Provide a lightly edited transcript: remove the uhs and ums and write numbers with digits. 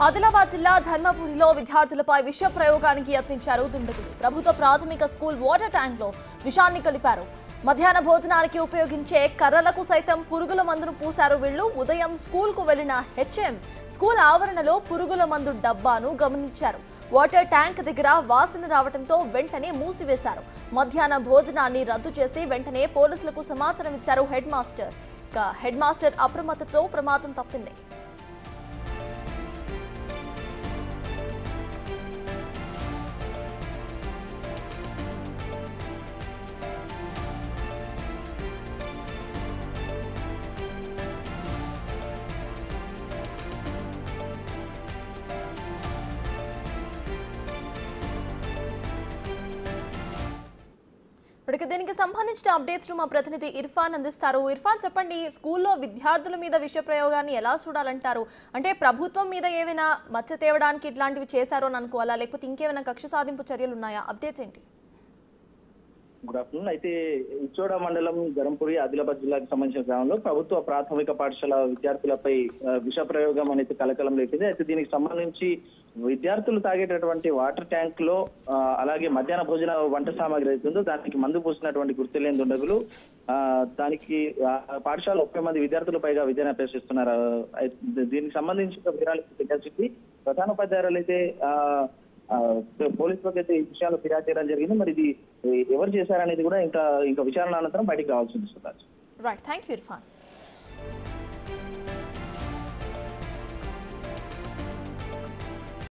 ఆదిలాబాద్ జిల్లా ధర్మపురిలో విద్యార్థులపై విష ప్రయోగానికి యత్నించారు దుండగులు. ప్రభుత్వ ప్రాథమిక స్కూల్ వాటర్ ట్యాంక్ లో విషాన్ని కలిపారు. మధ్యాహ్న భోజనానికి ఉపయోగించే కర్రలకు సైతం పురుగుల మందును పూశారు వీళ్లు. ఉదయం స్కూల్ కు వెళ్లిన హెచ్ఎం స్కూల్ ఆవరణలో పురుగుల మందు డబ్బాను గమనించారు. వాటర్ ట్యాంక్ దగ్గర వాసన రావడంతో వెంటనే మూసివేశారు. మధ్యాహ్న భోజనాన్ని రద్దు చేసి వెంటనే పోలీసులకు సమాచారం ఇచ్చారు హెడ్ మాస్టర్. హెడ్ మాస్టర్ అప్రమత్తతో ప్రమాదం తప్పింది. దీనికి సంబంధించిన అప్డేట్స్ మా ప్రతినిధి ఇర్ఫాన్ అందిస్తారు. ఇర్ఫాన్, చెప్పండి, స్కూల్లో విద్యార్థుల మీద విష ప్రయోగాన్ని ఎలా చూడాలంటారు? అంటే ప్రభుత్వం మీద ఏమైనా మచ్చ తేవడానికి ఇట్లాంటివి చేశారో అని అనుకోవాలా, లేకపోతే ఇంకేమైనా కక్ష సాధింపు చర్యలు ఉన్నాయా? అప్డేట్స్ ఏంటి? Good afternoon. అయితే ఇచ్చోడ మండలం ధర్మపురి ఆదిలాబాద్ జిల్లాకు సంబంధించిన గ్రామంలో ప్రభుత్వ ప్రాథమిక పాఠశాల విద్యార్థులపై విష ప్రయోగం అనేది కలకలం లేపింది. అయితే దీనికి సంబంధించి విద్యార్థులు తాగేటటువంటి వాటర్ ట్యాంక్ లో అలాగే మధ్యాహ్న భోజన వంట సామాగ్రి అవుతుందో దానికి మందు పూసినటువంటి గుర్తులేని దుండగులు దానికి పాఠశాల 30 మంది విద్యార్థులు పైగా విద్యను అభ్యసిస్తున్నారు. దీనికి సంబంధించిన వివరాలు ప్రధానోపాధ్యాయులు అయితే పోలీసులకు అయితే ఈ విషయాలు ఫిర్యాదు చేయడం జరిగింది. మరి ఇది ఎవరు చేశారనేది కూడా ఇంకా విచారణ అనంతరం బయటికి రావాల్సి ఉంది. Right, thank you Irfan.